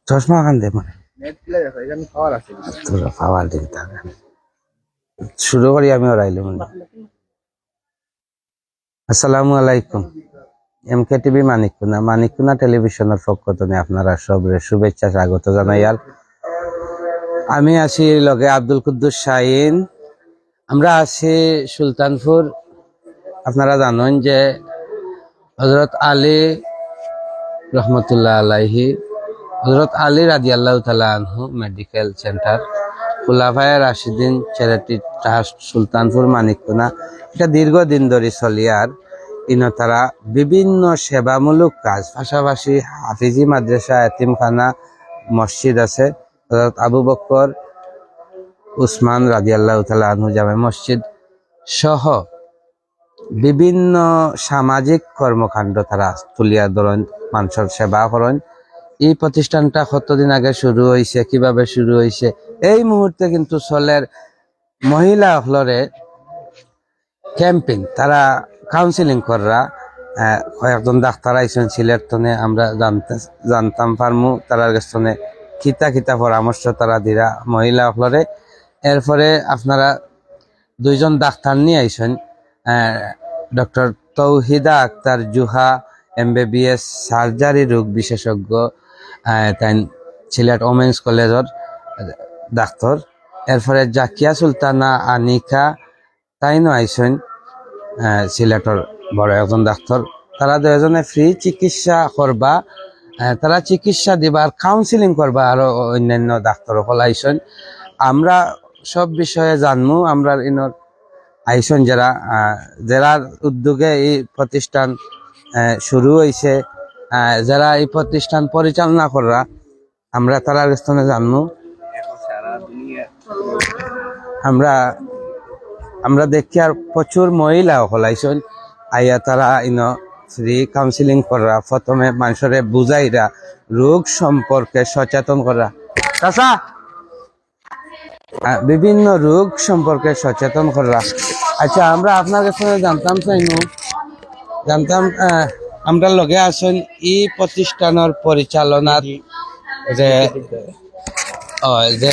চশমা খান দে মানে তোরা পাওয়ার দিকে তাকান। শুরু করি আমি ওরাইলে মানে। আসসালামু আলাইকুম। এমকে টিভি মানিককুনা টেলিভিশনের পক্ষ থেকে আপনারা সবরে শুভেচ্ছা স্বাগত জানাইয়াল। আমি আছি লগে আব্দুল কুদ্দুস শাহিন। আমরা আছি সুলতানপুর। আপনারা জানেন যে হযরত আলী রহমতুল্লাহ আলাইহি, হযরত আলী রাদিয়াল্লাহু তাআলা আনহু medical centre, Khulafaye Rashidin charity trust Sultanpur Manikkuna, এটা দীর্ঘদিন ধরে চলিয়ার। তারা বিভিন্ন সেবামূলক কাজ, পাশাপাশি হাফিজি মাদ্রাসা, এতিমখানা, মসজিদ আছে, হযরত আবু বকর উসমান রাদিয়াল্লাহু তাআলা আনহু জামে মসজিদ সহ বিভিন্ন সামাজিক কর্মকাণ্ড তারা তুলিয়া ধরেন, মানুষের সেবা করেন। এই প্রতিষ্ঠানটা কতদিন আগে শুরু হয়েছে, কিভাবে শুরু হয়েছে, এই মুহূর্তে কিন্তু চলের মহিলা হলরে ক্যাম্পিং, তারা কাউন্সিলিং কররা। কয়েকজন ডাক্তার আইসেন সিলেট তনে, আমরা জানতাম পারমু তারার কাছে খিতা পরামর্শ তারা দিরা মহিলা হলরে। এরপরে আপনারা দুইজন ডাক্তার নিয়ে আইসেন, doctor Tauhida Akter Zuha, MBBS surgery রোগ বিশেষজ্ঞ, তাই সিলেট ওমেন্স কলেজের ডাক্তার। এরপরে জাকিয়া সুলতানা আনিকা, তাইনও আইসেন সিলেটর বড় একজন ডাক্তার। তারা দুজনে ফ্রি চিকিৎসা করবা, তারা চিকিৎসা দিবার, কাউন্সিলিং করবা, আরো অন্যান্য ডাক্তার সকল আইসেন। আমরা সব বিষয়ে জানমু। আমরা ইনর আইসন যারা যারার উদ্যোগে এই প্রতিষ্ঠান শুরু হয়েছে, যারা এই প্রতিষ্ঠান পরিচালনা করা, আমরা তারার স্থানে জানমু। আমরা দেখি আর প্রচুর মহিলা হলাইছেন আইয়া, তারা ফ্রি কাউন্সিলিং করা, প্রথমে মানুষের বুঝাইরা রোগ সম্পর্কে সচেতন করা, বিভিন্ন রোগ সম্পর্কে সচেতন করা। আচ্ছা, আমরা আপনার কাছে জানতাম আমরা লগে আছেন এই প্রতিষ্ঠানের পরিচালনার যে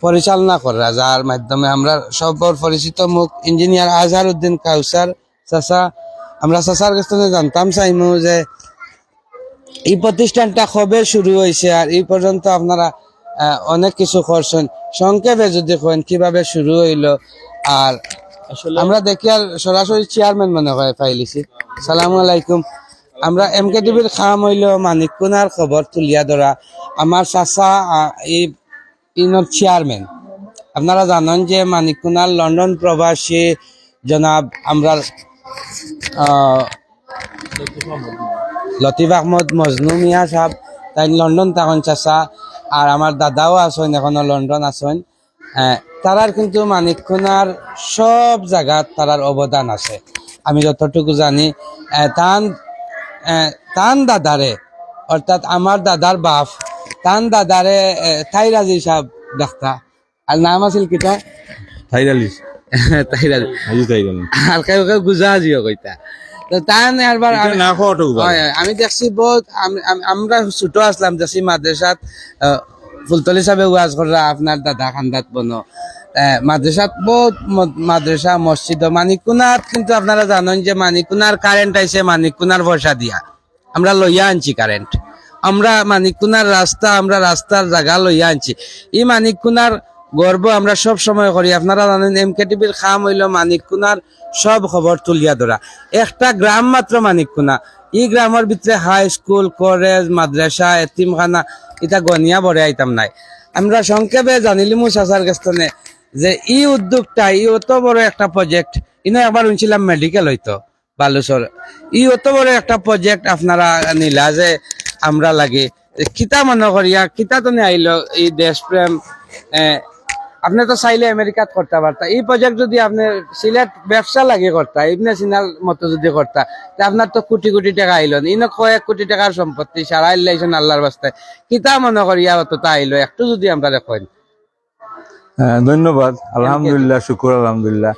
পরিচালনা করা, যার মাধ্যমে আমরা সবর পরিচিত মুখ ইঞ্জিনিয়ার আজহার উদ্দিন কাউসার চাচা। আমরা চাচার কাছ থেকে জানতাম চাইমু যে এই প্রতিষ্ঠানটা কবে শুরু হয়েছে, আর এই পর্যন্ত আপনারা অনেক কিছু করছেন। সংক্ষেপে যদি কেন কিভাবে শুরু হইলো। আর আমরা দেখি আর সরাসরি চেয়ারম্যান মনে হয় পাইলিছি। সালামু আলাইকুম। আমরা এমকে টিভির খাম হইল মানিককুনার খবর তুলিয়া ধরা। আমার চাচা এই চেয়ারম্যান। আপনারা জানেন যে মানিককুনার লন্ডন প্রবাসী জনাব আমরা লতিফ আহমদ মজনু মিয়া সাহেব, তাই লন্ডন তখন চাচা। আর আমার দাদাও আছেন, এখনো লন্ডন আছেন। তারার কিন্তু মানিককুনার সব জায়গাত তারার অবদান আছে। আমি যতটুকু জানি, তান দাদারে, অর্থাৎ আমার দাদার বাপ, তান দাদারে তাইরাজি সাহেব ডাক্তার, আর নাম আছিল কিতা তাইরালি, আর কেউ গুজাজিও কইতা। আমি দেখছি বহুত, আমরা ছোট আসলাম দেখছি মাদ্রাসাত ফুলতলি সাহেব ওয়াজ করা, আপনার দাদা খান্দাত বনো মাদ্রাসাত বহুত মাদ্রাসা মসজিদ। মানিককুনার কিন্তু আপনারা জানেন যে মানিককুনার কারেন্ট আইছে মানিককুনার পয়সা দিয়া, আমরা লইয়া আনছি কারেন্ট। আমরা মানিককুনার রাস্তা, আমরা রাস্তার জায়গা লইয়া আনছি। এই মানিককুনার গর্ব আমরা সব সময় করি। আপনারা জানেন এমকে টিভির খাম হইল মানিককুনার সব খবর তুলিয়া ধরা। একটা গ্রাম মাত্র মানিককুনা, এই গ্রামের ভিতরে হাই স্কুল, কলেজ, মাদ্রাসা, এতিমখানা, এটা গনিয়া বড়ে আইতাম নাই। আমরা সংক্ষেপে জানিলিমু চাচার কাছে যে এই উদ্যোগটা, এই অত বড় একটা প্রজেক্ট, ইনো একবার শুনছিলাম মেডিকেল হইতো বালুচর, এই অত বড় একটা প্রজেক্ট আপনারা নিলা যে আমরা লাগে কিতা মনে করিয়া কিতা তো আইলো এই দেশপ্রেম। আপনি তো চাইলে আমেরিকাত করতে পারতা এই প্রজেক্ট, যদি আপনি সিলেট ব্যবসা লাগে করতা, ইবনে সিনার মতো যদি করতা, আপনার তো কোটি কোটি টাকা আইলো। ইনো কয়েক কোটি টাকার সম্পত্তি সারা আইলাইছেন আল্লাহর বাস্তায়, কিতা মনে করিয়া অতটা আইলো, একটু যদি আমরা দেখেন। ধন্যবাদ। আলহামদুলিল্লাহ, শুকুর আলহামদুলিল্লাহ।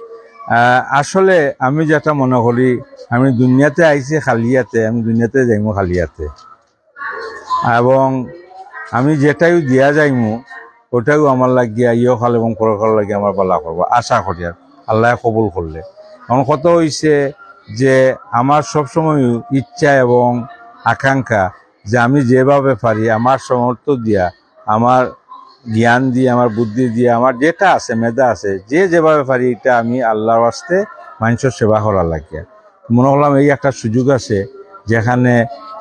আসলে আমি যেটা মনে করি, আমি দুনিয়াতে আইছি খালিয়াতে, আমি দুনিয়াতে যাইমু খালিয়াতে। এবং আমি যেটাই দিয়া যাইমু ওটাও আমার লাগিয়া ইয়কাল এবং পরকাল লাগিয়া আমার বলা করবো আশা করি আর আল্লাহ কবুল করলে। আমার কথা হইছে যে আমার সবসময় ইচ্ছা এবং আকাঙ্ক্ষা যে আমি যেভাবে পারি আমার সামর্থ্য দিয়া, আমার জ্ঞান দিয়ে, আমার বুদ্ধি দিয়ে, আমার যেটা আছে মেধা আছে, যে যেভাবে পারি এটা আমি আল্লাহর ওয়াস্তে মানুষের সেবা করার লাগিয়া মনে করলাম এই একটা সুযোগ আছে যেখানে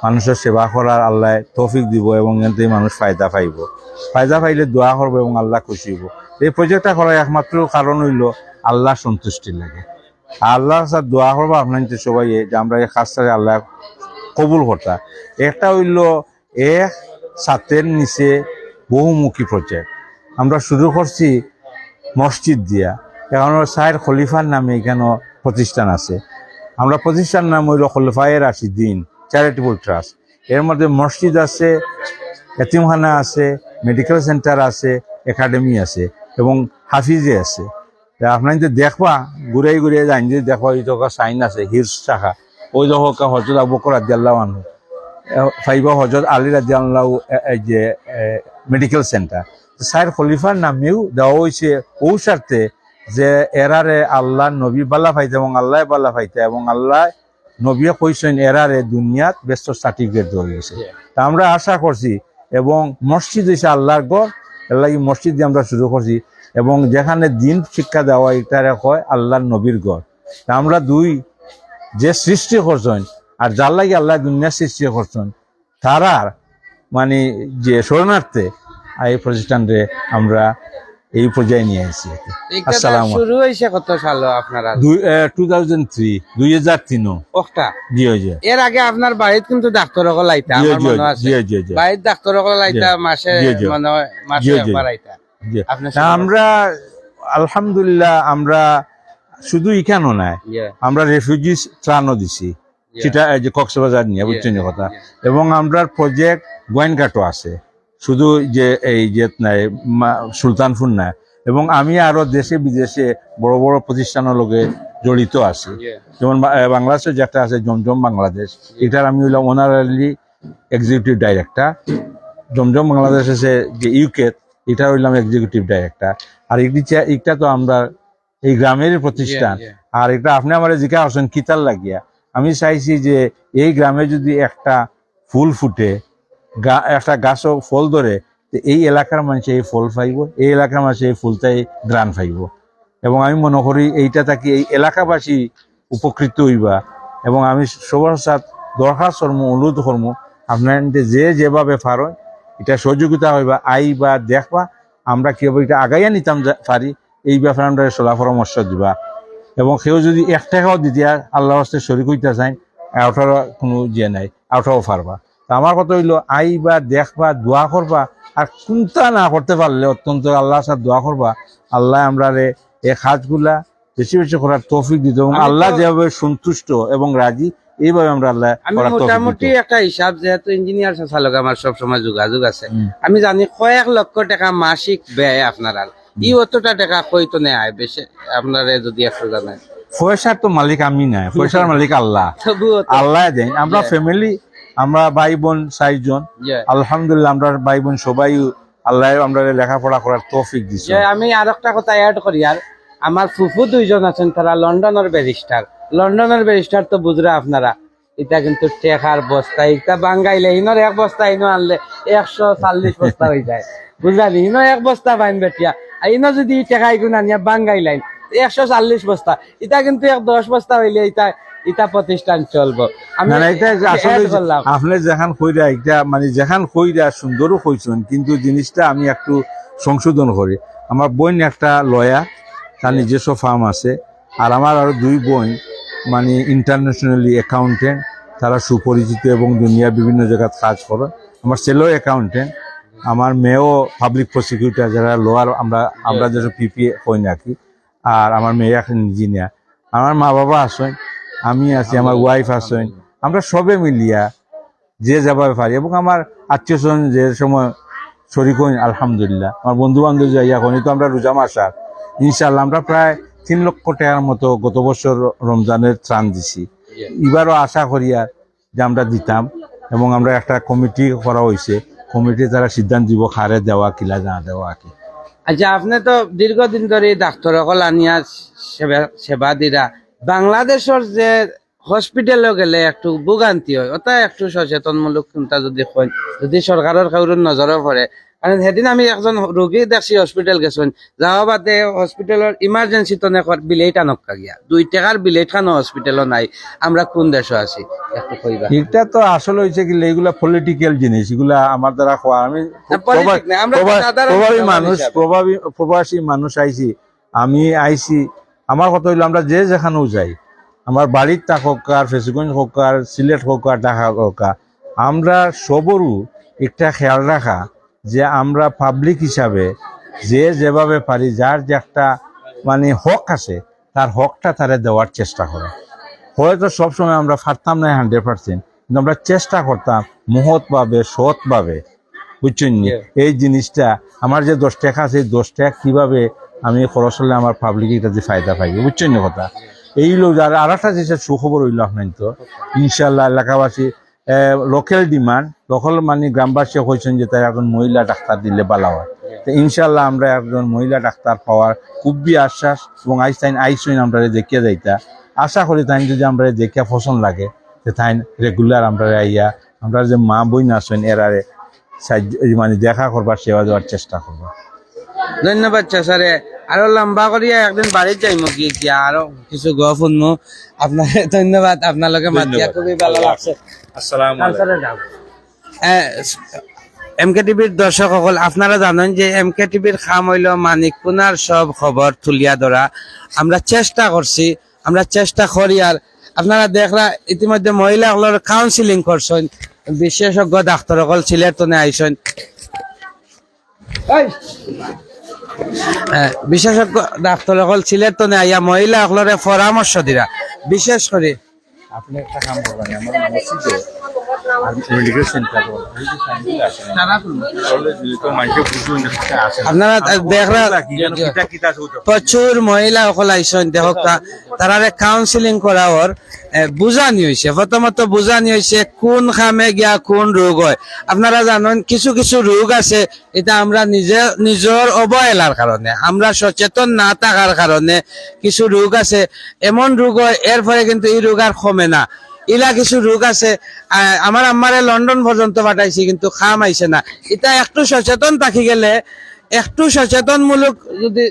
মানুষের সেবা করার আল্লাহ তৌফিক দিব এবং এতে মানুষ ফায়দা পাইলে দোয়া করবো এবং আল্লাহ খুশি হইব। এই প্রজেক্টটা করার একমাত্র কারণ হইল আল্লাহ সন্তুষ্টি লাগে। আল্লাহর সাথে দোয়া করবো আপনার সবাই যে আমরা এই কাজটাকে আল্লাহ কবুল করতা। একটা হইল এক ছাতের নিচে বহুমুখী প্রজেক্ট। আমরা শুরু করছি মসজিদ দিয়া, এখন সাইর খলিফার নামে এখানে প্রতিষ্ঠান আছে। আমরা প্রতিষ্ঠান নাম হইল খলিফায়ে রাশিদিন চ্যারিটেবল ট্রাস্ট। এর মধ্যে মসজিদ আছে, এতিমখানা আছে, মেডিকেল সেন্টার আছে, একাডেমি আছে এবং হাফিজে আছে। আপনার যে দেখবা ঘুরাই ঘুরিয়ে যান যদি দেখবা ওই তো সাইন আছে হিরস শাখা, ওই দেখো হজরত আবু বকর রাদিয়াল্লাহু আনহু, ফাইবা হজরত আলী রাদিয়াল্লাহু এই যে মেডিকেল সেন্টার। সাইর খলিফার নামেও দেওয়া হয়েছে ও স্বার্থে যে এরারে আল্লাহ নবী বালা ফাইতে এবং আল্লাহ বালা ফাইতে এবং আল্লাহ নবী কইছেন এরারে দুনিয়াত বেস্ট সার্টিফিকেট দেওয়া গেছে। তা আমরা আশা করছি এবং মসজিদ হয়েছে আল্লাহর ঘর, এর লাগি মসজিদ দিয়ে আমরা শুরু করছি এবং যেখানে দিন শিক্ষা দেওয়া এটারে কয় আল্লাহর নবীর ঘর। তা আমরা দুই যে সৃষ্টি করছেন আর যার লাগে আল্লাহ দুনিয়া সৃষ্টি করছেন তারার মানে যে শরণার্থে এই প্রতিষ্ঠানরে আমরা এই পর্যায়ে নিয়ে আসছি। আসসালামু শুরু হয়েছে কত সাল আপনারা? 2003 ওটা জি জি। এর আগে আপনার বাড়িতে কিন্তু ডাক্তার সকল আইতা, আমার মনে আছে বাড়িতে ডাক্তার সকল আইতা, মাসে মানে মাসে একবার আইতা। আমরা আলহামদুলিল্লাহ আমরা শুধু ইখানো নাই, আমরা রেফিউজি ত্রাণও দিছি সেটা যে কক্সবাজার নিয়ে বুঝছেন কথা। এবং আমরা প্রজেক্ট গোয়েনঘাটও আছে, শুধু যে এই যে নাই সুলতানপুর না, এবং আমি আরো দেশে বিদেশে বড় বড় প্রতিষ্ঠানের লগে জড়িত আছি। যেমন বাংলাদেশে যেটা আছে জমজম বাংলাদেশ, এটার আমি হইলাম অনারারি এক্সিকিউটিভ ডাইরেক্টর। জমজম বাংলাদেশ আছে যে ইউকে, এটা হইলাম এক্সিকিউটিভ ডাইরেক্টর। আর এটা তো আমরা এই গ্রামের প্রতিষ্ঠান। আর এটা আপনি আমার জিজ্ঞাসা করছেন কিতার লাগিয়া, আমি চাইছি যে এই গ্রামে যদি একটা ফুল ফুটে, একটা গাছও ফল ধরে, এই এলাকার মানুষ এই ফল পাইব, এই এলাকার মানুষ এই ফুলটাই গ্রান পাইব। এবং আমি মনে করি এইটা থাকি এই এলাকাবাসী উপকৃত হইবা। এবং আমি সবার সাথে দরখাস্ত কর্ম অনুরোধ কর্ম আপনার যে যেভাবে পারেন এটা সহযোগিতা হইবা আইবা দেখবা আমরা কিভাবে এটা আগাইয়া নিতাম পারি এই ব্যাপারে আমরা সলা পরামর্শ দিবা। এবং কেউ যদি 1 টাকাও দিতে আল্লাহ হস্তে শরীক হইতে চাই, ওটার কোনো ইয়ে নাই, ওটাও পারবা। তা আমার কথা হইলো আইবা দেখবা দোয়া করবা, আর কোনটা না করতে পারলে অত্যন্ত আল্লাহর সাথে দোয়া করবা, আল্লাহ আমরা এই কাজগুলা বেশি বেশি করার তৌফিক দিত এবং আল্লাহ যেভাবে সন্তুষ্ট এবং রাজি এইভাবে আমরা আল্লাহ মোটামুটি একটা হিসাব, যেহেতু ইঞ্জিনিয়ার সাথে আমার সবসময় যোগাযোগ আছে, আমি জানি কয়েক লক্ষ টাকা মাসিক ব্যয় আপনারা, ই অতটা টাকা কইতো নেয় বেশি আপনারা যদি একটু জানেন। পয়সার তো মালিক আমি নাই, পয়সার মালিক আল্লাহ, আল্লাহ দেন। আমরা ফ্যামিলি, আমরা ভাই বোন 4 জন, আলহামদুলিল্লাহ আমরা ভাই বোন সবাই আল্লাহ আমরা লেখাপড়া করার তৌফিক দিছে। আমি আর একটা কথা অ্যাড করি, আর আমার ফুফু 2 জন আছেন, তারা লন্ডনের ব্যারিস্টার। তো বুঝরা আপনারা এটা কিন্তু টেকার বস্তা, এটা বাঙ্গাইলে ইনোর 1 বস্তা ইনো আনলে 140 বস্তা হয়ে যায়, বুঝলি? ইনো 1 বস্তা বাইন বেটিয়া, ইনো যদি টেকা এগুন আনিয়া বাঙ্গাইলেন 140 বস্তা, এটা কিন্তু 10 বস্তা হইলে এটা প্রতিষ্ঠান চলবো। আমি আপনি যেখান কইরা এটা মানে যেখান কইরা সুন্দরও কইছেন, কিন্তু জিনিসটা আমি একটু সংশোধন করি। আমার বোন একটা লয়ার, তার নিজস্ব ফার্ম আছে, আর আমার আরো 2 বোন মানে ইন্টারন্যাশনালি অ্যাকাউন্টেন্ট, তারা সুপরিচিত এবং দুনিয়ার বিভিন্ন জায়গায় কাজ করে। আমার ছেলেও অ্যাকাউন্টেন্ট, আমার মেয়েও পাবলিক প্রসিকিউটর, যারা লোয়ার আমরা যেসব পিপিএ কই নাকি, আর আমার মেয়ে এখন ইঞ্জিনিয়ার। আমার মা বাবা আছেন, আমি আছি, আমার ওয়াইফ আছেন, আমরা সবে মিলিয়া যে যাবার পারি। এবং আমার আত্মীয় স্বজন যে সময় শরীক হইন আলহামদুলিল্লাহ, আমার বন্ধু বান্ধব যাইয়া হইনি। তো আমরা রোজা মাস আর ইনশাল্লাহ আমরা প্রায় 3 লক্ষ টাকার মতো গত বছর রমজানের ত্রাণ দিছি। এবারও আশা করি আর যে আমরা দিতাম, এবং আমরা একটা কমিটি করা হয়েছে কমিটি তারা সিদ্ধান্ত দিব খারে দেওয়া কিলা না দেওয়া আর কি। আচ্ছা, আপনি তো দীর্ঘদিন ধরে ডাক্তার সকল আনিয়া সেবা দিরা, বাংলাদেশের যে হসপিটালে গেলে একটু ভোগান্তি হয়, ওটা একটু সচেতনমূলক চিন্তা যদি হয়, যদি সরকারের কারোর নজরে পড়ে। কারণ সেদিন আমি একজন রোগী দেখছি হসপিটাল গেছেন, যাওয়া বাদে হসপিটালের ইমার্জেন্সি তো বিলেট আনক্কা গিয়া 2 টাকার বিলেট খানো হসপিটালও নাই। আমরা কোন দেশে আছি একটু কইবা। এটা তো আসলে হয়েছে কি এগুলা পলিটিক্যাল জিনিস, এগুলা আমার দ্বারা হওয়া। আমি প্রবাসী মানুষ আইছি, আমি আইছি, আমার কথা হইলো আমরা যে যেখানেও যাই, আমার বাড়ির তা হোক আর ফেসুগঞ্জ হোক আর সিলেট হোক আর ঢাকা হোক, আমরা সবরও একটা খেয়াল রাখা যে আমরা পাবলিক হিসাবে যে যেভাবে পারি, যার যে একটা মানে হক আছে তার হকটা তারা দেওয়ার চেষ্টা করে। হয়তো সবসময় আমরা পারতাম না 100%, কিন্তু আমরা চেষ্টা করতাম মহৎভাবে সৎভাবে, বুঝছেন নি? এই জিনিসটা আমার যে 10 টাকা আছে, 10 টাকা কিভাবে আমি খরচ হলে আমার পাবলিকের কাছে ফায়দা পাইবে, বুঝছেন না কথা। এই লোক আর একটা জিনিস সুখবর হইল আপনার তো, ইনশাল্লাহ এলাকাবাসী লোকাল ডিমান্ড, লোকাল মানে গ্রামবাসী হয়েছেন যে তারা একজন মহিলা ডাক্তার দিলে ভালো হয়। তো ইনশাল্লাহ আমরা একজন মহিলা ডাক্তার পাওয়ার খুবই আশ্বাস, এবং আইসইন আমরা দেখিয়ে যাইতা আশা করি। তাই যদি আমরা দেখিয়া পছন্দ লাগে তাই রেগুলার আমরা আইয়া আমরা যে মা বইন আসেন এরারে মানে দেখা করবার, সেবা দেওয়ার চেষ্টা করবো। ধন্যবাদ চাচারে। আরো লম্বা করিয়া একদিন বাড়ির যাইমু গিয়া আরো কিছু গপ শুনমু। আপনার ধন্যবাদ, আপনার লগে মাতিয়া খুবই ভালো লাগছে। আসসালামু আলাইকুম। এমকে টিভির দর্শক সকল, আপনারা জানেন যে এমকে টিভির খাম হইল মানিকপুনার সব খবর তুলিয়া ধরা। আমরা চেষ্টা করছি, আমরা চেষ্টা করি। আর আপনারা দেখলা ইতিমধ্যে মহিলাগুলোর কাউন্সিলিং করছেন, বিশেষজ্ঞ ডাক্তার সকল সিলেট তনে আইসেন। বিশেষজ্ঞ ডাক্তার সকল সিলেট তনে আইয়া মহিলা সকলরে পরামর্শ দিরা। বিশেষ করে আপনি একটা কাম করবেন, আমার মসজিদে আর মেডিকেল সেন্টার আপনারা দেখরা প্রচুর মহিলা সকল আইসেন। দেখো তারারে কাউন্সিলিং করা ওর বুঝানি হয়েছে, প্রথমত বুঝানি হয়েছে কোন খামে গিয়া কোন রোগ হয়। আপনারা জানেন কিছু কিছু রোগ আছে, এটা আমরা নিজের অবহেলার কারণে, আমরা সচেতন না থাকার কারণে কিছু রোগ আছে, এমন রোগ হয় এর ফলে কিন্তু এই রোগ আর কমে না। ইলা কিছু রোগ আছে, আমার আম্মারে লন্ডন পর্যন্ত পাঠাইছি কিন্তু খাম আইছে না। এটা একটু সচেতন থাকি গেলে, একটু সচেতনমূলক যদি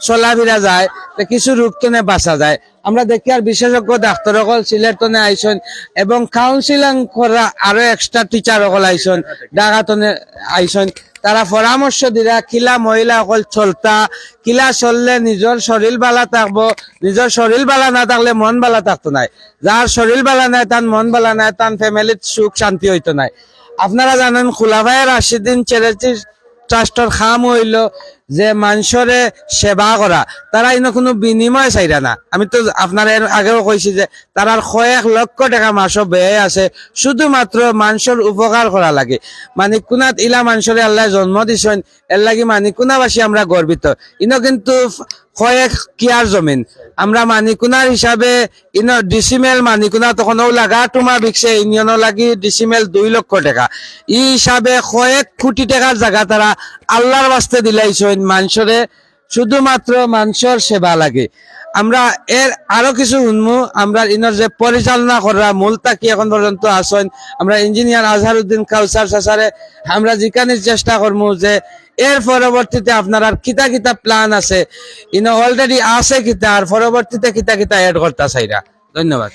চলাফেরা যায়, তো কিছু রোগ তো বাঁচা যায়। আমরা দেখি আর বিশেষজ্ঞ ডাক্তার সকল সিলেট তনে আইসন, এবং কাউন্সিলিং করা আরো এক্সট্রা টিচার সকল আইসন, ঢাকা তনে আইসন। তারা পরামর্শ দিরা কিলা মহিলা সকল চলতা, কিলা চললে নিজের শরীর বালা থাকবো, নিজের শরীর বালা না থাকলে মন বালা থাকতো নাই। যার শরীর বালা নাই তার মন বালা নাই, তার ফ্যামিলির সুখ শান্তি হইতো নাই। আপনারা জানেন খুলাফায়ে রাশিদিন চ্যারিটি ট্রাস্টের খাম হইল যে মানুষরে সেবা করা, তারা ইনো কোনো বিনিময় চাইরা না। আমি তো আপনার এর আগেও কইছি যে তারার কয়েক লক্ষ টাকা মাসও ব্যয় আছে শুধুমাত্র মানুষের উপকার করা লাগে। মানিককুনাত ইলা মানুষরে আল্লাহ জন্ম দিছেন, এর লাগি মানিককুনাবাসী আমরা গর্বিত। ইনো কিন্তু কয়েক কিয়ার জমিন, আমরা মানিকুনার হিসাবে ইনো ডিসিমেল মানিকুনা তখন লাগা টুমা বিকছে ইউনিয়ন লাগি ডিসিমেল 2 লক্ষ টাকা। এই হিসাবে কয়েক কোটি টাকার জায়গা তারা আল্লাহর বাস্তে দিলাইছেন মানুষরে, শুধুমাত্র মানুষের সেবা লাগে। আমরা এর আরো কিছু শুনমু। আমরা ইনর যে পরিচালনা করা মূল তাকি এখন পর্যন্ত আসেন আমরা ইঞ্জিনিয়ার আজহারউদ্দিন কাউসার চাচারে আমরা জিজ্ঞানির চেষ্টা করবো যে এর পরবর্তীতে আপনার আর কিতা কিতা প্ল্যান আছে, ইনো অলরেডি আছে কিতা, আর পরবর্তীতে কিতা কিতা এড করতে চাইরা। ধন্যবাদ।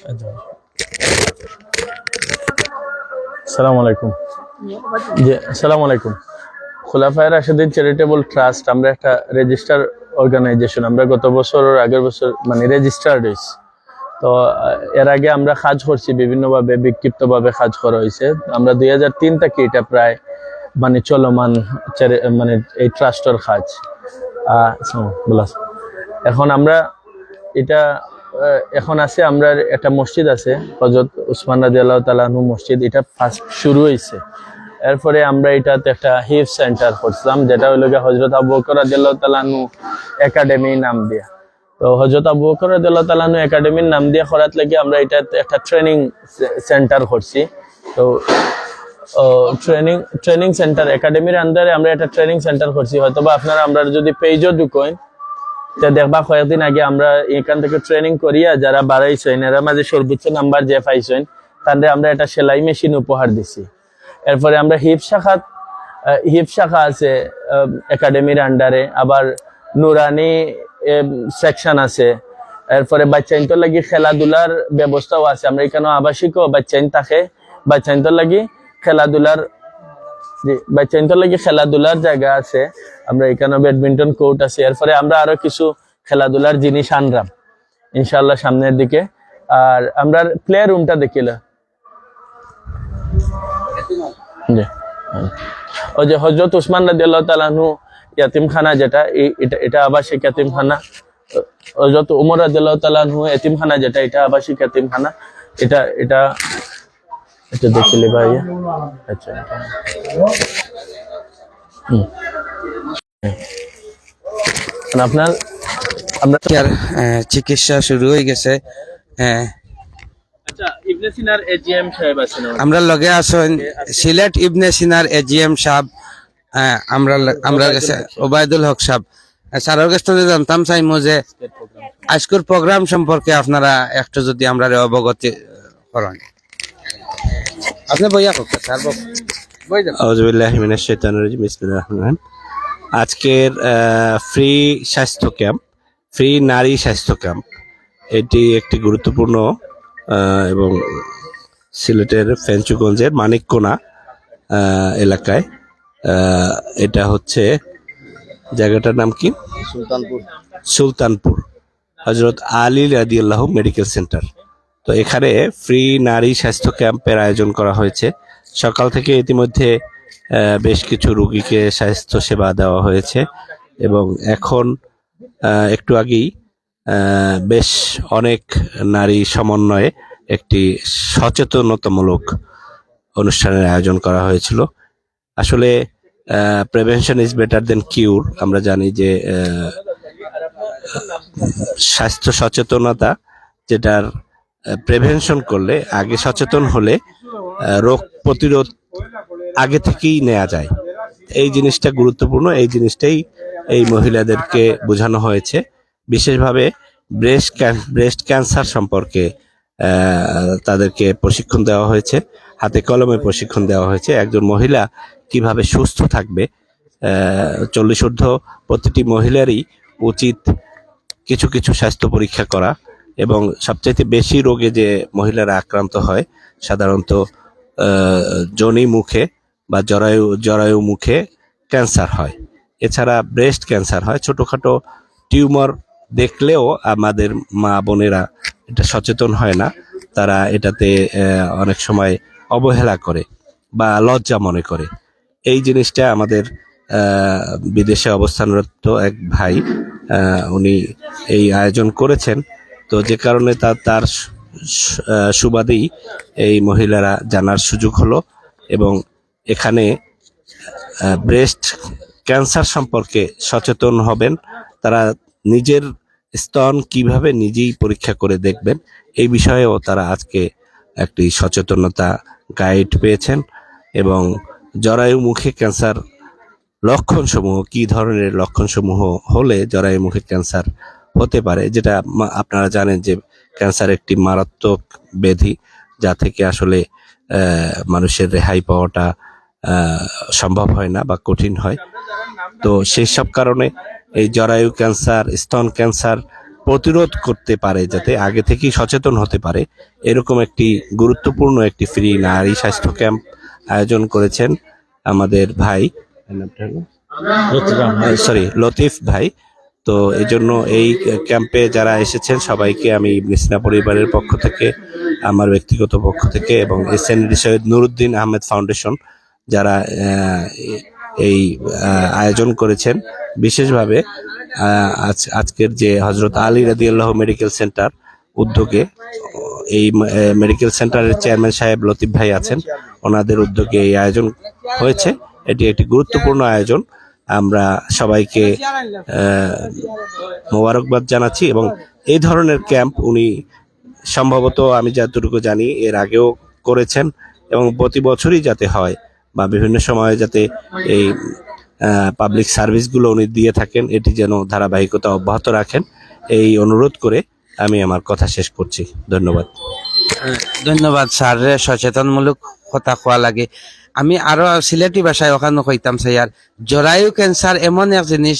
আসসালামু আলাইকুম। জি আসসালামু আলাইকুম। খুলাফায়ে রাশিদিন চ্যারিটেবল ট্রাস্ট আমরা একটা রেজিস্টার অর্গানাইজেশন। আমরা গত বছর আগের বছর মানে রেজিস্টার্ড হয়েছি। তো এর আগে আমরা কাজ করছি বিভিন্নভাবে, বিক্ষিপ্তভাবে কাজ করা হয়েছে। আমরা 2003 থেকে এটা প্রায় মানে চলমান মানে এই ট্রাস্টের কাজ। এখন আমরা এটা এখন আছে, আমরা একটা মসজিদ আছে হযরত উসমান রাদিয়াল্লাহু তাআলা আনহু মসজিদ, এটা ফার্স্ট শুরু হয়েছে। এরপরে আমরা এটাতে একটা হিফ সেন্টার করছিলাম, যেটা হলো হযরত আবু বকর রাদিয়াল্লাহু তাআলা আনহু একাডেমি নাম দিয়া। তো হযরত আবু বকর রাদিয়াল্লাহু তাআলা আনহু একাডেমির নাম দিয়ে করার লাগি আমরা এটাতে একটা ট্রেনিং সেন্টার করছি। তো ট্রেনিং সেন্টার একাডেমির আন্ডারে আমরা একটা ট্রেনিং সেন্টার করছি, হয়তো বা আপনারা আমরা যদি পেজও ঢুকেন তা দেখবা কয়েকদিন আগে আমরা এখান থেকে ট্রেনিং করিয়া যারা বাড়াইছেন এরা মাঝে সর্বোচ্চ নাম্বার যে পাইছেন তাদের আমরা একটা সেলাই মেশিন উপহার দিছি। এরপরে আমরা হিপ শাখা আছে একাডেমির আন্ডারে, আবার নুরানি সেকশন আছে। এরপরে বাচ্চাইন্তর লাগি খেলাধুলার ব্যবস্থাও আছে, আমরা এখানে আবাসিকও বাচ্চাইন থাকে, বাচ্চাইন্তর লাগি খেলাধুলার বাচ্চাইন্তর লাগি খেলাধুলার জায়গা আছে, আমরা এখানে ব্যাডমিন্টন কোর্ট আছে। এরপরে আমরা আরো কিছু খেলাধুলার জিনিস আনলাম ইনশাল্লাহ সামনের দিকে। আর আমরা প্লে রুমটা দেখিলা ওই যে হযরত উসমান রাদিয়াল্লাহু তাআলা আনহু ইয়াতিমখানা যেটা এটা আবাসিক ইয়াতিমখানা, হযরত ওমর রাদিয়াল্লাহু তাআলা আনহু ইয়াতিমখানা যেটা এটা আবাসিক ইয়াতিমখানা। এটা এটা এটা দেখিলে ভাইয়া। আচ্ছা আপনার আমরা চিকিৎসা শুরু হয়ে গেছে। আচ্ছা ইবনে সিনার এজিএম সাহেব আছেন আমরা লগে আসেন সিলেট ইবনে সিনার এজিএম সাহেব, আমরা কাছে ওবায়দুল হক সাহেব। স্যারের কাছ থেকে জানতাম চাইমু যে আজকের প্রোগ্রাম সম্পর্কে আপনারা একটু যদি আমরা অবগতি করেন। আপনি বইয়া হোক স্যার বই যান। আউযুবিল্লাহি মিনাশ শাইতানির রাজিম, বিসমিল্লাহির রহমানির রহিম। আজকের ফ্রি স্বাস্থ্য ক্যাম্প, ফ্রি নারী স্বাস্থ্য ক্যাম্প, এটি একটি গুরুত্বপূর্ণ এবং সিলেটের ফেঞ্চুগঞ্জের মানিককোনা এলাকায়। এটা হচ্ছে জায়গাটার নাম কি? সুলতানপুর হযরত আলী রাদিয়াল্লাহু মেডিকেল সেন্টার। তো এখানে ফ্রি নারী স্বাস্থ্য ক্যাম্পের আয়োজন করা হয়েছে। সকাল থেকে ইতিমধ্যে বেশ কিছু রোগীকে স্বাস্থ্য সেবা দেওয়া হয়েছে এবং এখন একটু আগেই বেশ অনেক নারী সমন্বয়ে একটি সচেতনতামূলক অনুষ্ঠানের আয়োজন করা হয়েছিল। আসলে প্রিভেনশন ইজ বেটার দেন কিউর। আমরা জানি যে স্বাস্থ্য সচেতনতা, যেটার প্রিভেনশন করলে, আগে সচেতন হলে রোগ প্রতিরোধ আগে থেকেই নেওয়া যায়। এই জিনিসটা গুরুত্বপূর্ণ, এই জিনিসটাই এই মহিলাদেরকে বোঝানো হয়েছে। বিশেষভাবে ব্রেস্ট ক্যান্সার সম্পর্কে তাদেরকে প্রশিক্ষণ দেওয়া হয়েছে, হাতে কলমে প্রশিক্ষণ দেওয়া হয়েছে। একজন মহিলা কিভাবে সুস্থ থাকবে, 40 ঊর্ধ্ব প্রতিটি মহিলারই উচিত কিছু কিছু স্বাস্থ্য পরীক্ষা করা। এবং সবচাইতে বেশি রোগে যে মহিলারা আক্রান্ত হয় সাধারণত যোনি মুখে বা জরায়ু মুখে ক্যান্সার হয়, এছাড়া ব্রেস্ট ক্যান্সার হয়। ছোটখাটো টিউমার দেখলেও আমাদের মা বোনেরা এটা সচেতন হয় না, তারা এটাতে অনেক সময় অবহেলা করে বা লজ্জা মনে করে। এই জিনিসটা আমাদের বিদেশে অবস্থানরত এক ভাই উনি এই আয়োজন করেছেন। তো যে কারণে তার সুবাদেই এই মহিলারা জানার সুযোগ হলো এবং এখানে ব্রেস্ট ক্যান্সার সম্পর্কে সচেতন হবেন। তারা নিজের স্তন কিভাবে নিজেই পরীক্ষা করে দেখবেন, এই বিষয়েও তারা আজকে একটি সচেতনতা গাইড পেয়েছেন। এবং জরায়ু মুখে ক্যান্সার লক্ষণসমূহ, কি ধরনের লক্ষণসমূহ হলে জরায়ু মুখে ক্যান্সার হতে পারে, যেটা আপনারা জানেন যে ক্যান্সার একটি মারাত্মক ব্যাধি, যা থেকে আসলে মানুষের রেহাই পাওয়াটা সম্ভব হয় না বা কঠিন হয়। তো সেই সব কারণে এই জরায়ু ক্যান্সার, স্তন ক্যান্সার প্রতিরোধ করতে পারে, যাতে আগে থেকেই সচেতন হতে পারে, এরকম একটি গুরুত্বপূর্ণ একটি ফ্রি নারী স্বাস্থ্য ক্যাম্প আয়োজন করেছেন আমাদের ভাই, লতিফ ভাই। তো এই জন্য এই ক্যাম্পে যারা এসেছেন সবাইকে আমি ইবনে সিনা পরিবারের পক্ষ থেকে, আমার ব্যক্তিগত পক্ষ থেকে এবং SND সৈয়দ নুরুদ্দিন আহমেদ ফাউন্ডেশন যারা এই আয়োজন করেছেন, বিশেষভাবে আজকের যে হযরত আলী রাদিয়াল্লাহু মেডিকেল সেন্টার উদ্যোগে, এই মেডিকেল সেন্টারের চেয়ারম্যান সাহেব লতিফ ভাই আছেন, ওনাদের উদ্যোগে এই আয়োজন হয়েছে। এটি একটি গুরুত্বপূর্ণ আয়োজন। আমরা সবাইকে মোবারকবাদ জানাচ্ছি এবং এই ধরনের ক্যাম্প উনি সম্ভবত, আমি যতটুকু জানি, এর আগেও করেছেন এবং প্রতি বছরই যাতে হয় বা বিভিন্ন সময়ে যাতে এই পাবলিক সার্ভিসগুলো উনি দিয়ে থাকেন, এটি যেন ধারাবাহিকতা অব্যাহত রাখেন, এই অনুরোধ করে আমি আমার কথা শেষ করছি। ধন্যবাদ। ধন্যবাদ স্যার, সচেতনমূলক কথা কোয়া লাগে। আমি আরো সিলেটি ভাষায় ওখানে কইতাম স্যার, জরায়ু ক্যান্সার এমন এক জিনিস,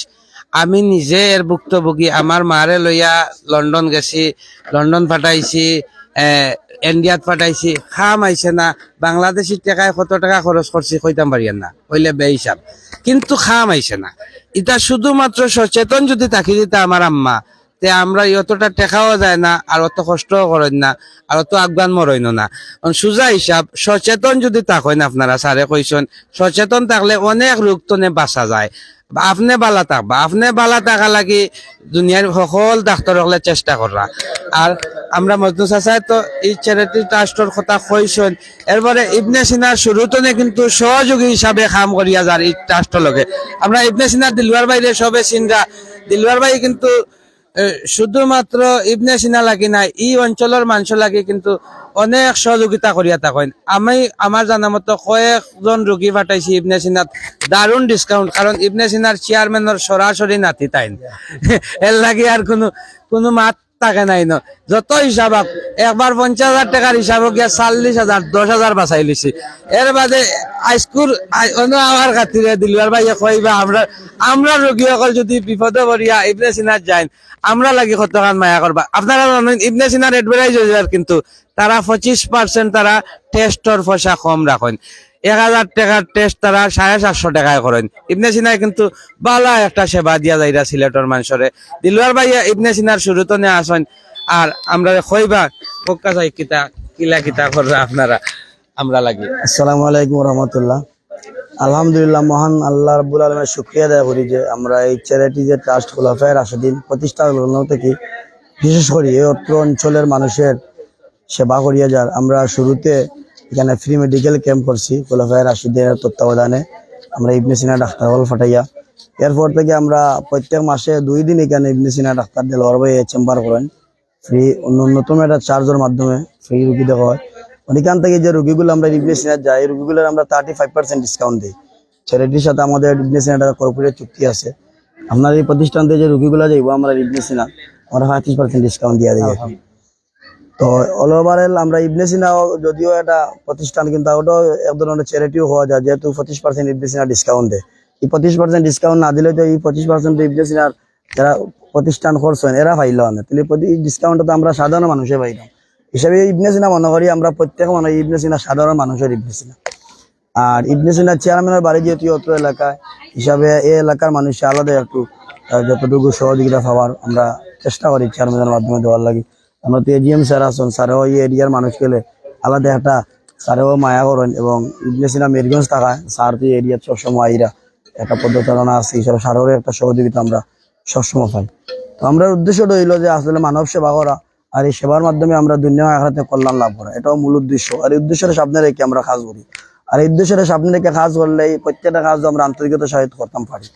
আমি নিজে এর ভুক্তভোগী। আমার মারে লইয়া লন্ডন গেছি, লন্ডন পাঠাইছি, ইন্ডিয়াত পাঠাইছি, খাম আইছে না। বাংলাদেশি টাকায় কত টাকা খরচ করছি কইতাম পারিয়েন না, কইলে বে হিসাব, কিন্তু খাম আইছে না। এটা শুধুমাত্র সচেতন যদি থাকি দিতে আমার আম্মা, তে আমরা যতটা টেকাও যায় না, আর অত কষ্টও করেন না, আর অত আফগান মরইন না। সোজা হিসাব, সচেতন যদি থাকেন আপনারা, স্যারে কইছেন সচেতন থাকলে অনেক রোগ তনে বাঁচা যায়। আপনি বালা থাকবা, আপনি বালা থাকা লাগি দুনিয়ার সকল ডাক্তার হলে চেষ্টা করা। আর আমরা মজনু চাচাই তো এই চ্যারিটি ট্রাস্টর কথা কইছেন, এরপরে ইবনে সিনার শুরুতনে কিন্তু সহযোগী হিসাবে কাম করিয়া যার এই ট্রাস্টর লগে। আমরা ইবনে সিনার দিলওয়ার বাইরে সবে চিন্তা, দিলওয়ার ভাই কিন্তু শুধুমাত্র ইবনে সিনা লাগি নাই, এই অঞ্চলের মানুষ লাগে কিন্তু অনেক সহযোগিতা করিয়া থাকেন। আমি আমার জানা মতো কয়েকজন রোগী পাঠাইছি ইবনে সিনাত, দারুণ ডিসকাউন্ট, কারণ ইবনে সিনার চেয়ারম্যানের সরাসরি নাতি তাইন এর লাগে আর কোনো মাত থাকে নাই ন। যত হিসাব একবার 50,000 টাকার হিসাব গিয়া 40,000 10,000 বাঁচাই লিছি। এর বাদে আইস্কুল আমার খাতিরে দিলবার ভাইয়া কইবা আমরা রোগী সকল যদি বিপদে পড়িয়া ইবনে সিনার যাই, আমরা লাগি কতখান মায়া করবা। আপনারা জানেন ইবনে সিনার এডভার্টাইজ হয়ে কিন্তু তারা 25% তারা টেস্টর পয়সা কম রাখেন। 1,000 টাকার টেস্ট তারা 750 টাকায় করেন। ইবনে সিনায় কিন্তু বালা একটা সেবা দিয়া যাইরা সিলেটর মানুষরে। দিলওয়ার ভাইয়া ইবনে সিনার শুরুতে নিয়ে আসেন, আর আমরা কইবা পক্কা যাই কিতা কররা আপনারা আমরা লাগি। আসসালামু আলাইকুম রহমতুল্লাহ। আলহামদুলিল্লাহ, মহান আল্লাহ রাব্বুল আলামিনের শুকরিয়া আদায় করি যে আমরা এই চ্যারিটি যে ট্রাস্ট খোলাফায়ে রাশিদিন প্রতিষ্ঠা লগ্ন থেকে বিশেষ করে এই অত্র অঞ্চলের মানুষের সেবা করিয়া যার আমরা শুরুতে এখানে ফ্রি মেডিকেল ক্যাম্প করছি খোলাফায়ে রাশিদিনের তত্ত্বাবধানে। আমরা ইবনে সিনা ডাক্তার হল ফাটাইয়া, এরপর থেকে আমরা প্রত্যেক মাসে 2 দিন এখানে ইবনে সিনা ডাক্তার দেলোয়ার ভাই চেম্বার করেন ফ্রি, ন্যূনতম একটা চার্জের মাধ্যমে ফ্রি রুগী দেখা হয়। ওইখান থেকে যে রোগীগুলো আমরা ইবনে সিনার যাই, এই রোগীগুলোর আমরা 35% ডিসকাউন্ট দিই। চ্যারিটির সাথে আমাদের ইবনে সিনার কর্পোরেট চুক্তি আছে। আপনার এই প্রতিষ্ঠান থেকে যে রোগীগুলো যাইব আমরা ইবনে সিনা আমরা 35% ডিসকাউন্ট দিয়ে দিই। তো অল ওভারঅল আমরা ইবনে সিনা যদিও এটা প্রতিষ্ঠান, কিন্তু ওটাও এক ধরনের চ্যারিটিও হওয়া যায়, যেহেতু 25% ইবনে সিনা ডিসকাউন্ট দেয়। এই 25% ডিসকাউন্ট না দিলে তো এই 25% ইবনে সিনার যারা প্রতিষ্ঠান করছেন এরা পাইল না, তাহলে ডিসকাউন্টটা তো আমরা সাধারণ মানুষে পাইলাম হিসাবে ইবনে সিনা মনে করি আমরা প্রত্যেক মানুষ ইবনে সিনা সাধারণ মানুষের ইবনে সিনা। আর ইবনে সিনা চেয়ারম্যানের বাড়ি যেহেতু অত্র এলাকায় হিসাবে এই এলাকার মানুষে আলাদা একটু যতটুকু সহযোগিতা পাওয়ার আমরা চেষ্টা করি চেয়ারম্যানের মাধ্যমে দেওয়ার লাগে। আমরা তো এজিএম স্যার আসুন, স্যারেও এই এরিয়ার মানুষ গেলে আলাদা একটা স্যারেও মায়া করেন, এবং ইবনে সিনা মেরগঞ্জ থাকায় স্যার তো এরিয়ার সবসময় আইরা একটা পদ্ধতারণা আছে হিসাবে স্যারেরও একটা সহযোগিতা আমরা সবসময় পাই। তো আমরা উদ্দেশ্য রইল যে আসলে মানব সেবা করা, আর এই সেবার মাধ্যমে আমরা দুনিয়া আখিরাতে কল্যাণ লাভ করা, এটাও মূল উদ্দেশ্য। আর এই উদ্দেশ্যের সামনে রেখে আমরা কাজ করি, আর এই উদ্দেশ্যের সামনে রেখে কাজ করলে এই প্রত্যেকটা কাজ আমরা আন্তরিকতার সাহিত্য করতাম পারি।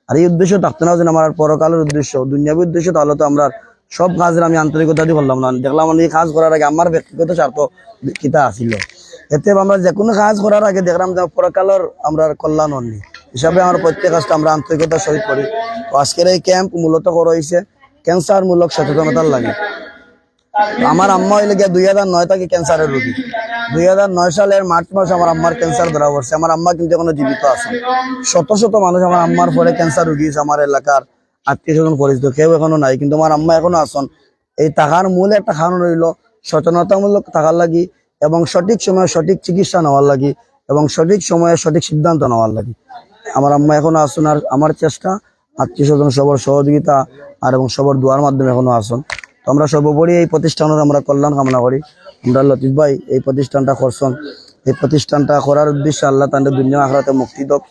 আর এই উদ্দেশ্য থাকতে না যে আমার পরকালের উদ্দেশ্য দুনিয়াবী উদ্দেশ্য, তাহলে তো আমরা সব কাজের আমি আন্তরিকতা দিয়ে করলাম না। দেখলাম এই কাজ করার আগে আমার ব্যক্তিগত স্বার্থ কিতা আসিল, এতে আমরা যে কোনো কাজ করার আগে দেখলাম যে পরকালের আমরা কল্যাণ অন্য হিসাবে আমার প্রত্যেক কাজটা আমরা আন্তরিকতার সহিত করি। তো আজকের এই ক্যাম্প মূলত করা হয়েছে ক্যান্সার মূলক সচেতনতার লাগে। আমার আম্মা হইলে গিয়ে 2009 থেকে ক্যান্সারের রোগী। 2009 সালের মার্চ মাসে আমার আম্মার ক্যান্সার ধরা পড়ছে। আমার আম্মা কিন্তু এখনো জীবিত আছে। শত শত মানুষ আমার আম্মার পরে ক্যান্সার রোগী হয়েছে, আমার এলাকার আত্মীয় স্বজন পরিচিত কেউ এখনো নাই, কিন্তু আমার আম্মা এখনো আসন। এই টাকার মূল একটা কারণ রইল সচেতনতামূলক থাকার লাগি, এবং সঠিক সময়ে সঠিক চিকিৎসা নেওয়ার লাগি, এবং সঠিক সময়ে সঠিক সিদ্ধান্ত নেওয়ার লাগি। আমার আম্মা এখনো আসুন, আর আমার চেষ্টা আত্মীয় স্বজন সবার সহযোগিতা আর এবং সবার দোয়ার মাধ্যমে এখনো আসুন। তো আমরা সর্বোপরি এই প্রতিষ্ঠানের আমরা কল্যাণ কামনা করি। আমরা লতিফ ভাই এই প্রতিষ্ঠানটা করছেন, এই প্রতিষ্ঠানটা করার উদ্দেশ্যে আল্লাহ তাদের দুনিয়া আখিরাতে মুক্তি দক,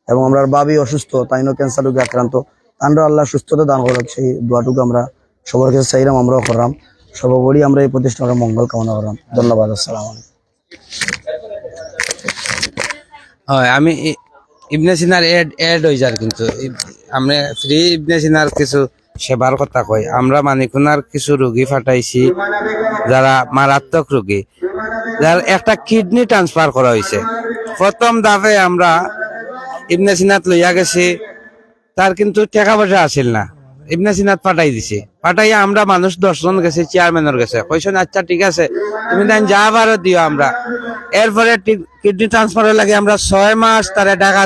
এবং আমরা বাবি অসুস্থ তাইনও ক্যান্সার রোগে আক্রান্ত, তান্ডা আল্লাহ সুস্থতা দান করুক, সেই দোয়াটুকু আমরা সবার কাছে চাইলাম, আমরাও করলাম। সর্বোপরি আমরা এই প্রতিষ্ঠানের মঙ্গল কামনা করলাম। ধন্যবাদ। আসসালামু আলাইকুম। হয় আমি ইবনে সিনার এড হয়ে যার, কিন্তু আমরা ফ্রি ইবনে সিনার কিছু সেবার কথা কই। আমরা মানিকুনার কিছু রোগী ফাটাইছি যারা মারাত্মক রোগী, যার একটা কিডনি ট্রান্সফার করা হয়েছে। প্রথম ধাপে আমরা ইবনে সিনাত লইয়া গেছি, তার কিন্তু টাকা পয়সা আসিল না, ইবনে সিনাত পাঠাই দিছে। পাঠাইয়া আমরা মানুষ 10 জন গেছি, চেয়ারম্যানের গেছে, কইছেন আচ্ছা ঠিক আছে তুমি দেন যা পারো দিও আমরা। এরপরে কিডনি ট্রান্সফারের লাগে আমরা 6 মাস তারে ঢাকা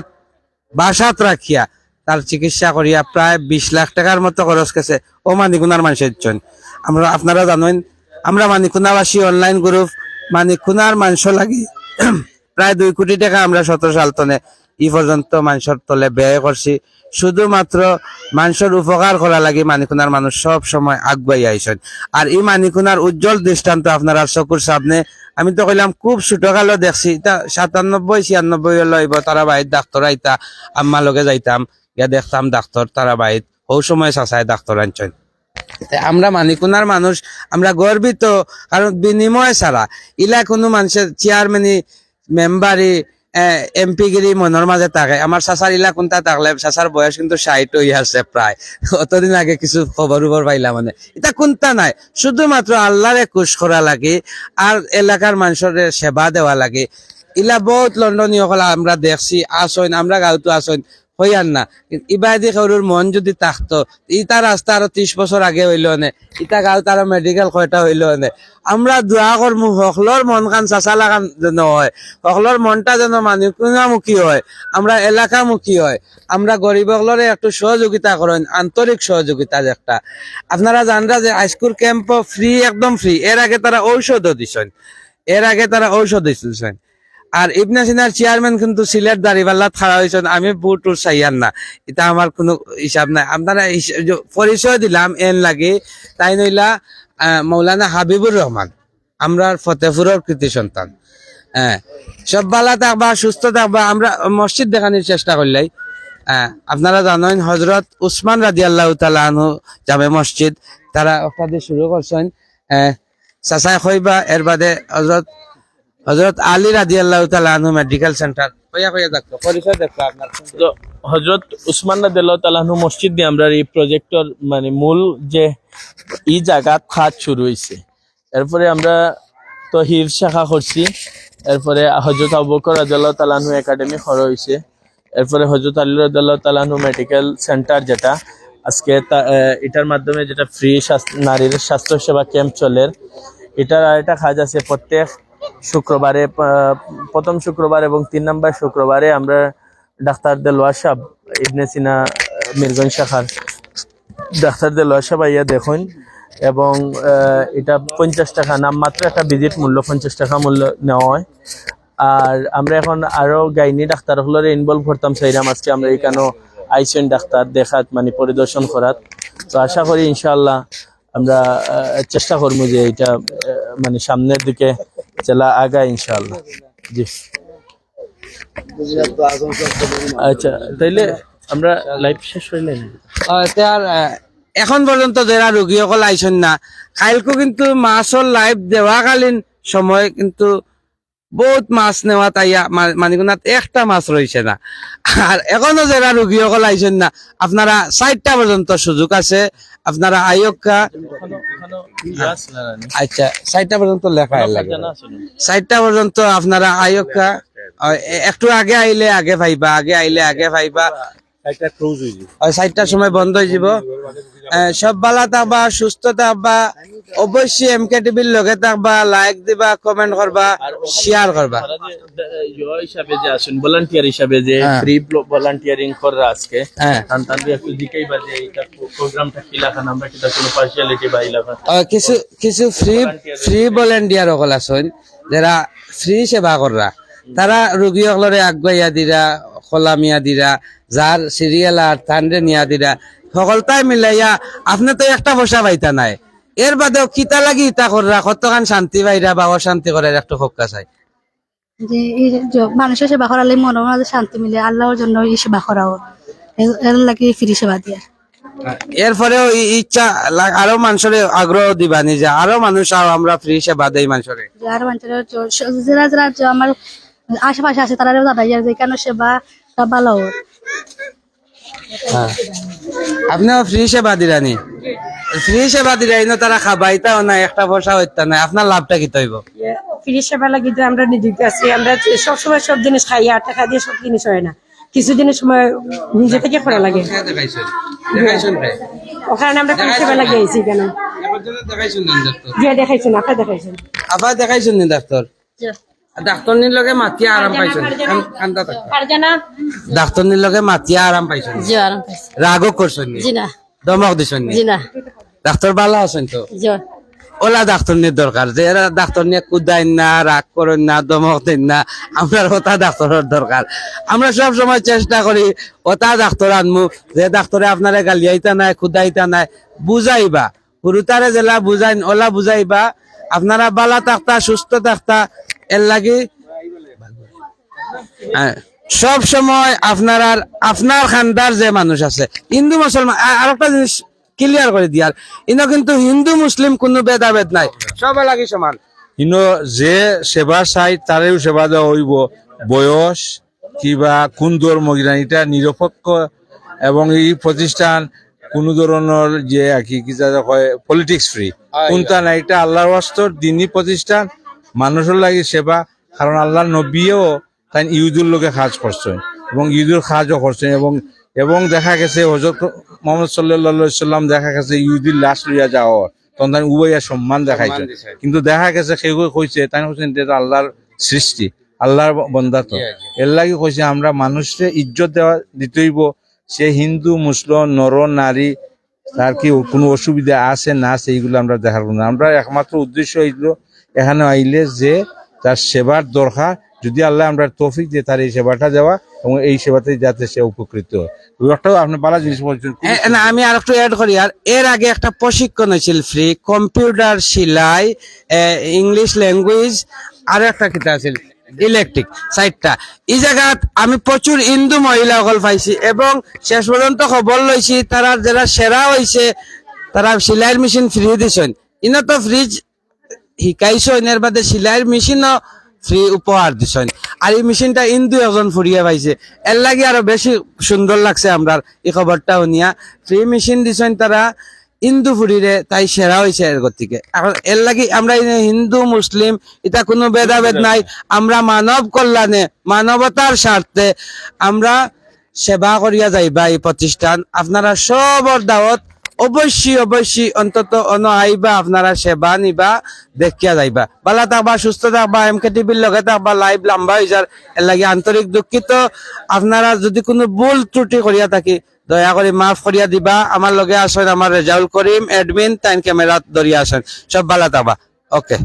বাসাত রাখিয়া তার চিকিৎসা করিয়া প্রায় 20 লাখ টাকার মতো খরচ গেছে। ও মানিকুনার মানুষের জন্য আমরা, আপনারা জানেন আমরা মানিকুনাবাসী অনলাইন গ্রুপ মানিকুনার মানুষ লাগি প্রায় 2 কোটি টাকা আমরা 17 সাল তনে ই পর্যন্ত মানুষের তলে ব্যয় করছি। শুধুমাত্র মানুষের উপকার করা লাগে মানিকুনার মানুষ সব সময় আগুয়াই আইসেন। আর এই মানিকুনার উজ্জ্বল দৃষ্টান্ত আপনারা চকুর সামনে। আমি তো কইলাম খুব ছোটকালও দেখছি, তা 97-96 লইব তারা বাড়িত ডাক্তার আইতা, আম্মা লগে যাইতাম গিয়া দেখতাম ডাক্তার তারা বাড়িত, ও সময় চাচাই ডাক্তার আনছেন। আমরা মানিকুনার মানুষ আমরা গর্বিত, কারণ বিনিময় ছাড়া ইলা কোনো মানুষের চেয়ারম্যানি মেম্বারি এমপি গিরি মনের মাঝে থাকে। আমার চাচার ইলা কোনটা থাকলে চাচার বয়স কিন্তু 60 হয়ে আছে প্রায়, অতদিন আগে কিছু খবর উবর পাইলাম মানে এটা কোনটা নাই, শুধুমাত্র আল্লাহরে খুশ করা লাগে আর এলাকার মানুষের সেবা দেওয়া লাগে। ইলা বহুত লন্ডনীয় হল আমরা দেখছি আসইন, আমরা গাঁওতো আসইন হইয়ার না, ইবাদি সৰুৰ মন যদি থাকতো ইটা রাস্তা আরো 30 বছর আগে হইলো নে, ইটা গাঁও তারা মেডিকেল কয়টা হইলো নে। আমরা দোয়া করমু সকলের মন খান চাচা লাগান যেন হয়, সকলের মনটা যেন মানিকুনামুখী হয়, আমরা এলাকামুখী হয়, আমরা গরিবগুলোরে একটু সহযোগিতা করেন, আন্তরিক সহযোগিতা একটা। আপনারা জানরা যে হাইস্কুল ক্যাম্প ফ্রি, একদম ফ্রি। এর আগে তারা ঔষধও দিছেন, দিছেন। আর ইবনে সিনার চেয়ারম্যান কিন্তু সিলেট দাঁড়িপাল্লা খাড়া হয়েছেন, আমি বুট টুট চাইয়ার না, এটা আমার কোনো হিসাব নাই। আপনারা পরিচয় দিলাম এন লাগে, তাই নইলা মৌলানা হাবিবুর রহমান, আমরা ফতেপুরের কৃতি সন্তান। হ্যাঁ, সব ভালো থাকবা, সুস্থ থাকবা। আমরা মসজিদ দেখানোর চেষ্টা করলাই। আপনারা জানেন হজরত উসমান রাদিয়াল্লাহু তাআলা আনহু জামে মসজিদ তারা ওখানে শুরু করছেন, চাচাই কইবা। এর বাদে হযরত আলী রাদিয়াল্লাহু তাআলা আনহু মেডিকেল সেন্টার কইয়া দেখো, পরিচয় দেখো আপনার। তো হযরত উসমান রাদিয়াল্লাহু তাআলা আনহু মসজিদ দিয়ে আমরা এই প্রজেক্টর মানে মূল যে এই জায়গা খাত শুরু হয়েছে। এরপরে আমরা তো হিফজ শাখা করছি, এরপরে হযরত আবু বকর রাদিয়াল্লাহু তাআলা আনহু একাডেমি খড় হয়েছে, এরপরে হযরত আলী রাদিয়াল্লাহু তাআলা আনহু মেডিকেল সেন্টার, যেটা আজকে এটার মাধ্যমে যেটা ফ্রি নারীর স্বাস্থ্য সেবা ক্যাম্প চলে। এটার আরেকটা কাজ আছে, প্রত্যেক শুক্রবারে, প্রথম শুক্রবার এবং 3 নম্বর শুক্রবারে আমরা ডাক্তার দেলোয়ার সাহেব ইবনে সিনা মিরগঞ্জ শাখার ডাক্তার দেলোয়ার সাহেব আইয়া দেখুন, এবং এটা 50 টাকা নামমাত্র একটা ভিজিট মূল্য, 50 টাকা মূল্য নেওয়া হয়। আর আমরা এখন আরো গাইনি ডাক্তার হলে ইনভলভ করতাম চাইলাম, আজকে আমরা এখানেও আইসেন ডাক্তার দেখাত মানে পরিদর্শন করাত। তো আশা করি ইনশাআল্লাহ আমরা চেষ্টা করবো যে এটা মানে সামনের দিকে চলা আগা ইনশাআল্লাহ। জি আচ্ছা, তাইলে আমরা লাইভ শেষ হইলেন। এখন পর্যন্ত যারা রোগী সকল আইসেন না, কালকে কিন্তু মাছর লাইভ দেওয়াকালীন সময় কিন্তু বহুত মাছ নেওয়া তাইয়া মানিকুনাত একটা মাছ রয়েছে না। আর এখনো যারা রোগী সকল আইসেন না, আপনারা 4টা পর্যন্ত সুযোগ আছে, আপনারা আয়োগা। আচ্ছা, 4টা পর্যন্ত লেখা লাগে, 4টা পর্যন্ত আপনারা আয়োগা। একটু আগে আইলে আগে পাইবা, আগে আইলে আগে পাইবা। 4টার সময় বন্ধ হয়ে যাব। সব ভালো থাকবা, সুস্থ থাকবা, অবশ্যই এমকে টিভির লগে থাকবা, লাইক দিবা, কমেন্ট করবা, শেয়ার করবা। হিসাবে যে আসেন ভলান্টিয়ার হিসাবে যে ফ্রি ভলান্টিয়ারিং করা আজকে, তানতানরে একটু দিকেইবা যে এটা প্রোগ্রামটা কি লাগান, আমরা কিটা কোনো পার্সিয়ালিটি বা ইলাকা কিছু ফ্রি ভলান্টিয়ার সকল আছেন যারা ফ্রি সেবা করা, তারা রোগী সকলরে আগুয়াইয়া দিরা, খোলামিয়া দিরা, যার সিরিয়াল আর তান্ডে নিয়া দিরা, সকলটাই মিলাইয়া। আপনি তো একটা পয়সা পাইতা নাই, এর বাদেও কিতা লাগি ইতা কররা, কতখান শান্তি পাইরা বা অশান্তি করে একটু হক্কা চাই। যে মানুষের সেবা করালে মনের মাঝে শান্তি মিলে, আল্লাহর জন্য এই সেবা করাও, এর লাগে ফ্রি সেবা দিয়া। এরপরেও ইচ্ছা আরো মানুষের আগ্রহ দিবানি যে আরো মানুষ আমরা ফ্রি সেবা দেই মানুষের, আর মানুষের যারা যারা আমার আশেপাশে আছে তারা দাদা যে কেন সেবা ভালো। আপনিও ফ্রি সেবা দিলানি, ফ্রি সেবা দিলাই তারা খাবাইতাও না, একটা পয়সা হইতা না, আপনার লাভটা কি তৈব? ফ্রি সেবা লাগি তো আমরা নিযুক্ত আছি। আমরা সবসময় সব জিনিস খাই, আর টাকা দিয়ে সব জিনিস হয় না, কিছু জিনিস সময় নিজে থেকে করা লাগে। ওখানে আমরা ফ্রি সেবা লাগি আইছি কেন? যে দেখাইছেন, আপনার দেখাইছেন, আবার দেখাইছেন নি ডাক্তার? ডাক্তার নির লগে মাতিয়া আরাম পাইছেন? ডাক্তার নির লগে মাতিয়া আরাম পাইছেন? জি আরাম পাইছি। রাগও করছেন নি? জি না। দমক দিছেন নি? জি না। ডাক্তার ভালো আছেন তো? জি। ওলা ডাক্তার নিয়ে দরকার, যে এরা ডাক্তার নিয়ে কুদাইন না, রাগ করেন না, দমক দেন না। আমরা ওটা ডাক্তারের দরকার। আমরা সব সময় চেষ্টা করি ওটা ডাক্তার আনমু, যে ডাক্তারে আপনারা গালিয়াইতা নাই, খুদাইতা নাই, বুঝাইবা গুরুতারে জেলা বুঝাইন, ওলা বুঝাইবা আপনারা বালা থাকতা, সুস্থ থাকতা। এর লাগি সব সময় আপনার খানদার যে মানুষ আছে, হিন্দু মুসলমান, আর একটা জিনিস ক্লিয়ার করে দিয়ার, ইনো কিন্তু হিন্দু মুসলিম কোনো ভেদাভেদ নাই, সব লাগি সমান। কিন্তু যে সেবা চাই তারেও সেবা দেওয়া হইব, বয়স কিবা কোন ধর্ম কিনা এটা নিরপেক্ষ, এবং এই প্রতিষ্ঠান কোনো ধরনের যে আর কি কি হয় পলিটিক্স ফ্রি কোনটা না, এটা আল্লাহর ওয়াস্তর দিনী প্রতিষ্ঠান, মানুষের লাগে সেবা। কারণ আল্লাহর নবীও তাই ইউদুর লোকে কাজ করছেন এবং ইউদুর কাজও করছেন, এবং দেখা গেছে হযরত মুহাম্মদ সাল্লাল্লাহু সাল্লাম দেখা গেছে ইউদির লাশ লইয়া যাওয়ার তখন তাই উভয়া সম্মান দেখাইছে। কিন্তু দেখা গেছে কেউ কইছে তাই কইছেন এটা আল্লাহর সৃষ্টি, আল্লাহর বন্দা, তো এর লাগে কইছে আমরা মানুষকে ইজ্জত দিতে হইব। সে হিন্দু মুসলিম নর নারী তার কি কোনো অসুবিধা আছে না আছে এইগুলো আমরা দেখার না। আমরা একমাত্র উদ্দেশ্য হইল এখানে আইলে যে তার সেবার দরকার, যদি আল্লাহ আমরা তৌফিক দিয়ে তার এই সেবাটা দেওয়া এবং এই সেবাতে যাতে সে উপকৃত হয়। ওটাও আপনি ভালো জিনিস বলছেন। না, আমি আর একটু অ্যাড করি, আর এর আগে একটা প্রশিক্ষণ হয়েছিল ফ্রি, কম্পিউটার সেলাই, ইংলিশ ল্যাঙ্গুয়েজ, আর একটা কিতা আছিল ইলেকট্রিক, সাইটটা। এই জায়গাত আমি প্রচুর হিন্দু মহিলা সকল পাইছি, এবং শেষ পর্যন্ত খবর লইছি তারা যারা সেরা হয়েছে তারা সেলাইয়ের মেশিন ফ্রি দিছেন। ইনো তো ফ্রিজ শিকাইছেন, এর বাদে সেলাইয়ের মেশিনও ফ্রি উপহার দিছেন। আর এই মেশিনটা হিন্দু একজন ফুরিয়ে পাইছে, এর লাগে আরো বেশি সুন্দর লাগছে আমরা এই খবরটা শুনিয়া। ফ্রি মেশিন দিছেন তারা হিন্দু ফুরিরে, তাই সেরা হয়েছে এর গতিকে। এখন এর লাগি আমরা হিন্দু মুসলিম এটা কোনো ভেদাভেদ নাই, আমরা মানব কল্যাণে মানবতার স্বার্থে আমরা সেবা করিয়া যাইবা এই প্রতিষ্ঠান। আপনারা সবর দাওয়াত, অবশ্যই অন্তত আইবা, আপনারা সেবা নিবা, দেখিয়া যাইবা। ভালো থাকবা, সুস্থ থাকবা, এমকে টিভির লগে থাকবা। লাইভ লম্বা হয়ে যার, এর লাগে আন্তরিক দুঃখিত। আপনারা যদি কোনো ভুল ত্রুটি করিয়া থাকি দয়া করে মাফ করিয়া দিবা। আমার লগে আসেন আমার রেজাউল করিম অ্যাডমিন, তাইন ক্যামেরা ধরিয়া আসেন। সব ভালো থাকবা, ওকে।